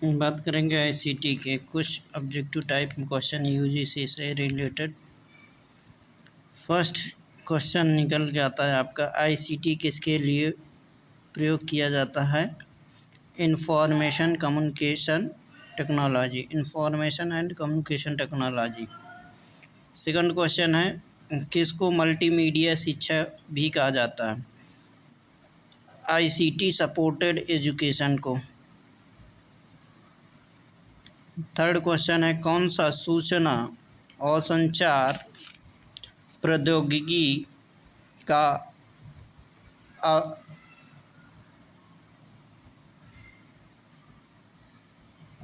बात करेंगे आईसीटी के कुछ ऑब्जेक्टिव टाइप क्वेश्चन यूजीसी से रिलेटेड। फर्स्ट क्वेश्चन निकल के आता है आपका, आईसीटी किसके लिए प्रयोग किया जाता है? Information communication technology, information and communication technology. Second question है, किसको मल्टीमीडिया शिक्षा भी कहा जाता है? आईसीटी सपोर्टेड एजुकेशन को। थर्ड क्वेश्चन है, कौन सा सूचना और संचार प्रौद्योगिकी का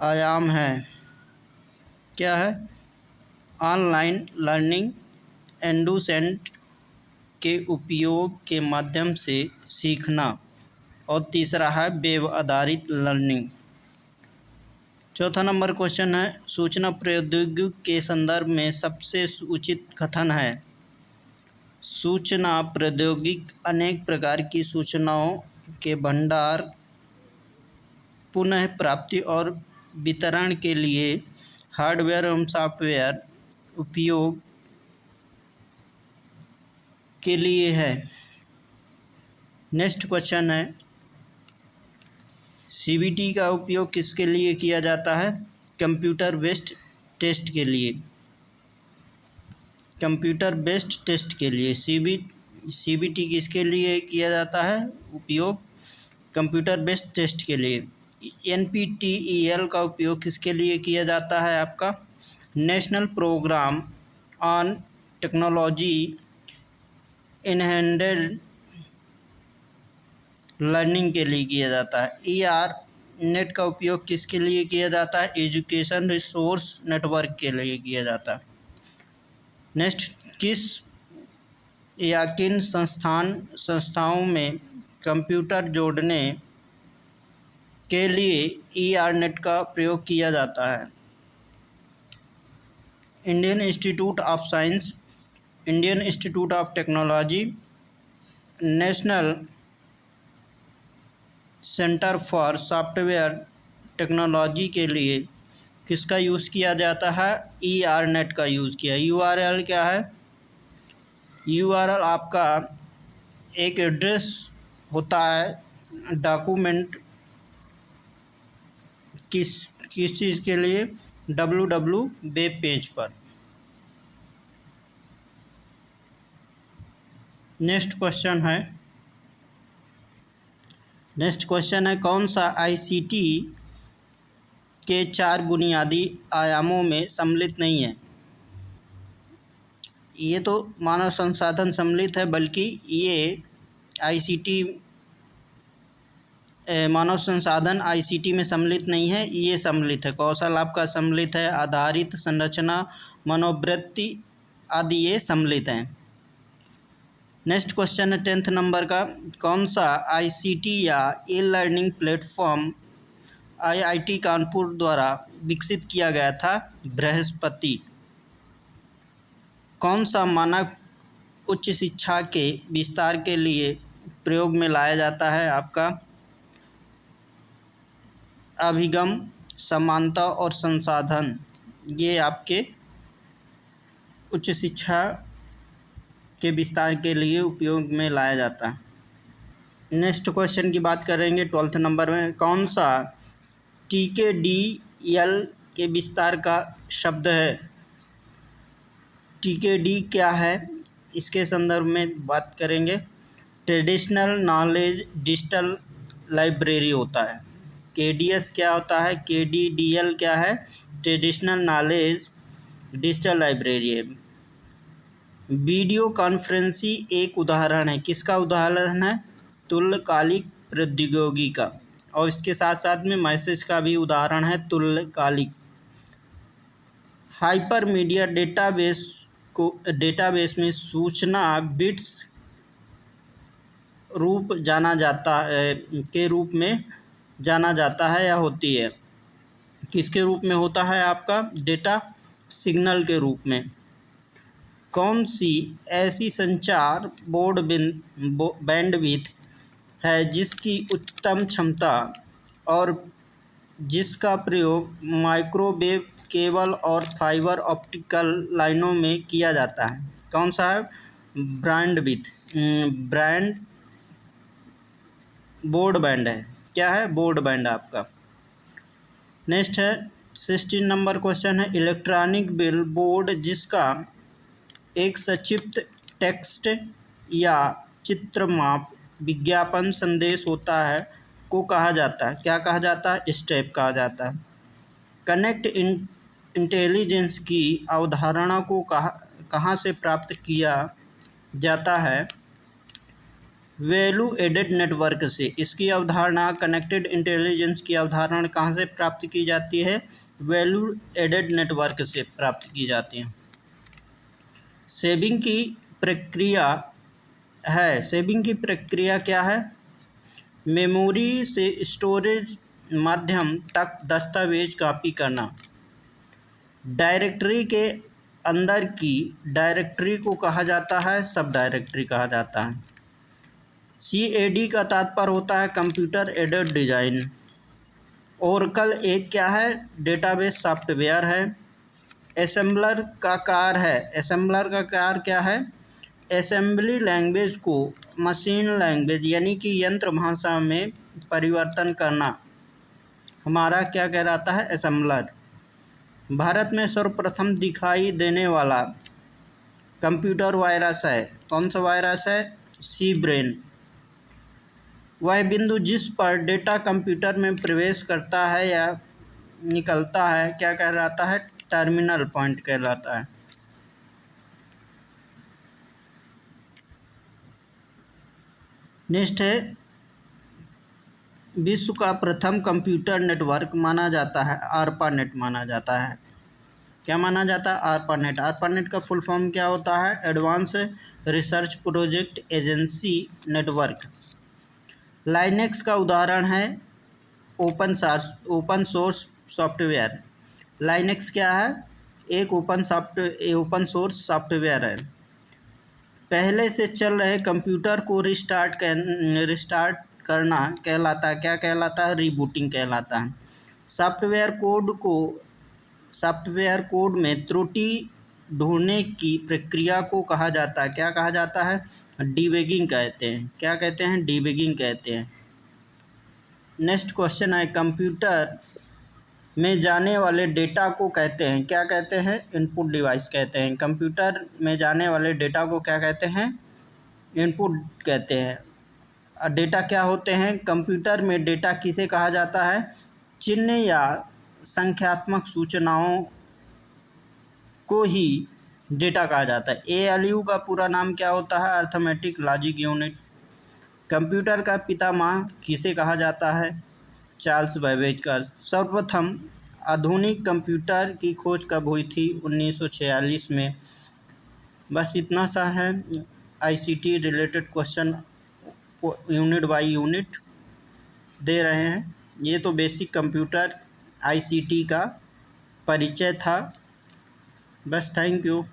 आयाम है? क्या है? ऑनलाइन लर्निंग, एंडुसेंट के उपयोग के माध्यम से सीखना, और तीसरा है वेब आधारित लर्निंग। चौथा नंबर क्वेश्चन है, सूचना प्रौद्योगिकी के संदर्भ में सबसे उचित कथन है? सूचना प्रौद्योगिकी अनेक प्रकार की सूचनाओं के भंडार, पुनः प्राप्ति और वितरण के लिए हार्डवेयर एवं सॉफ्टवेयर उपयोग के लिए है। नेक्स्ट क्वेश्चन है, सीबीटी का उपयोग किसके लिए किया जाता है? कंप्यूटर बेस्ड टेस्ट के लिए। कंप्यूटर बेस्ड टेस्ट के लिए सीबीटी किसके लिए किया जाता है उपयोग? कंप्यूटर बेस्ड टेस्ट के लिए। एनपीटीईएल का उपयोग किसके लिए किया जाता है आपका? National programme on technology enhanced learning के लिए किया जाता है। ईआर नेट का उपयोग किसके लिए किया जाता है? एजुकेशन रिसोर्स नेटवर्क के लिए किया जाता है। नेक्स्ट, किस या किन संस्थाओं में कंप्यूटर जोड़ने के लिए ईआर नेट का प्रयोग किया जाता है? Indian institute of science, Indian institute of technology, national centre for software technology के लिए किसका यूज़ किया जाता है? ईआर नेट का यूज़ किया। यूआरएल क्या है? यूआरएल आपका एक एड्रेस होता है डॉक्यूमेंट किस चीज़ के लिए? www वेब पेज पर। नेक्स्ट क्वेश्चन है, कौन सा आईसीटी के 4 बुनियादी आयामों में सम्मिलित नहीं है? ये तो मानव संसाधन सम्मिलित है, बल्कि ये आईसीटी मानव संसाधन आईसीटी में सम्मिलित नहीं है, ये सम्मिलित है। कौशल आपका सम्मिलित है, आधारित संरचना, मनोवृत्ति आदि ये सम्मिलित हैं। नेक्स्ट क्वेश्चन है 10th नंबर का, कौन सा आईसीटी या e learning platform IIT Kanpur द्वारा विकसित किया गया था? बृहस्पति। कौन सा मानक उच्च शिक्षा के विस्तार के लिए प्रयोग में लाया जाता है आपका? अभिगम, समानता और संसाधन, ये आपके उच्च शिक्षा के विस्तार के लिए उपयोग में लाया जाता है। नेक्स्ट क्वेश्चन की बात करेंगे 12th नंबर में, कौन सा टीकेडीएल के विस्तार का शब्द है? टीकेडी क्या है, इसके संदर्भ में बात करेंगे। ट्रेडिशनल नॉलेज डिजिटल लाइब्रेरी होता है। केडीएस क्या होता है? केडीडीएल क्या है? ट्रेडिशनल नॉलेज डिजिटल लाइब्रेरी है। वीडियो कॉन्फ्रेंसिंग एक उदाहरण है, किसका उदाहरण है? तुल्यकालिक प्रौद्योगिकी का, और इसके साथ साथ में मैसेज का भी उदाहरण है तुल्यकालिक। हाइपर मीडिया डेटाबेस में सूचना बिट्स रूप जाना जाता है के रूप में जाना जाता है या होती है? किसके रूप में होता है आपका? डेटा सिग्नल के रूप में। कौन सी ऐसी संचार बैंडविड्थ है जिसकी उच्चतम क्षमता और जिसका प्रयोग माइक्रोवेव केबल और फाइबर ऑप्टिकल लाइनों में किया जाता है? कौन सा है? ब्रांड ब्रॉडबैंड है। क्या है? ब्रॉडबैंड आपका। नेक्स्ट है 16 नंबर क्वेश्चन है, इलेक्ट्रॉनिक बिल बोर्ड जिसका एक संक्षिप्त टेक्स्ट या चित्रमाप विज्ञापन संदेश होता है को कहा जाता है? क्या कहा जाता है? स्टेप कहा जाता है। कनेक्ट इंटेलिजेंस की अवधारणा को कहाँ से प्राप्त किया जाता है? वैल्यू एडेड नेटवर्क से। इसकी अवधारणा, कनेक्टेड इंटेलिजेंस की अवधारणा कहाँ से प्राप्त की जाती है? वैल्यू एडेड नेटवर्क से प्राप्त की जाती है। सेविंग की प्रक्रिया है। सेविंग की प्रक्रिया क्या है? मेमोरी से स्टोरेज माध्यम तक दस्तावेज कॉपी करना। डायरेक्टरी के अंदर की डायरेक्टरी को कहा जाता है सब डायरेक्टरी कहा जाता है। CAD का तात्पर्य होता है कंप्यूटर एडेड डिजाइन। ओरेकल एक क्या है? डेटाबेस सॉफ्टवेयर है। असेंबलर का कार्य है। असेंबलर का कार्य क्या है? असेंबली लैंग्वेज को मशीन लैंग्वेज यानी कि यंत्र भाषा में परिवर्तन करना हमारा क्या कहलाता है? असेंबलर। भारत में सर्वप्रथम दिखाई देने वाला कंप्यूटर वायरस है। कौन सा वायरस है? सी ब्रेन। वह बिंदु जिस पर डेटा कंप्यूटर में प्रवेश करता है या निकलता है क्या कहलाता है? टर्मिनल पॉइंट कहलाता है। नेक्स्ट है, विश्व का प्रथम कंप्यूटर नेटवर्क माना जाता है आरपानेट माना जाता है। क्या माना जाता है? आरपानेट। आरपानेट का फुल फॉर्म क्या होता है? Advance research project agency network. Linux का उदाहरण है ओपन सोर्स सॉफ्टवेयर। लाइनेक्स क्या है? एक ओपन सोर्स सॉफ्टवेयर है। पहले से चल रहे कंप्यूटर को रिस्टार्ट करना कहलाता है क्या कहलाता है? रीबूटिंग कहलाता है। सॉफ्टवेयर कोड में त्रुटि ढूंढने की प्रक्रिया को कहा जाता है? क्या कहा जाता है? डीबगिंग कहते हैं। क्या कहते हैं? डीबगिंग कहते हैं। नेक्स्ट क्वेश्चन है, कंप्यूटर में जाने वाले डेटा को कहते हैं? क्या कहते हैं? इनपुट डिवाइस कहते हैं। कंप्यूटर में जाने वाले डेटा को क्या कहते हैं? इनपुट कहते हैं। डेटा क्या होते हैं? कंप्यूटर में डेटा किसे कहा जाता है? चिन्ह या संख्यात्मक सूचनाओं को ही डेटा कहा जाता है। ALU का पूरा नाम क्या होता है? Arithmetic logic unit. कंप्यूटर का पितामह किसे कहा जाता है? चार्ल्स बेबेज का। सर्वप्रथम आधुनिक कंप्यूटर की खोज कब हुई थी? 1946 में। बस इतना सा है। ICT related question unit by unit दे रहे हैं। ये तो बेसिक कंप्यूटर ICT का परिचय था। बस थैंक यू।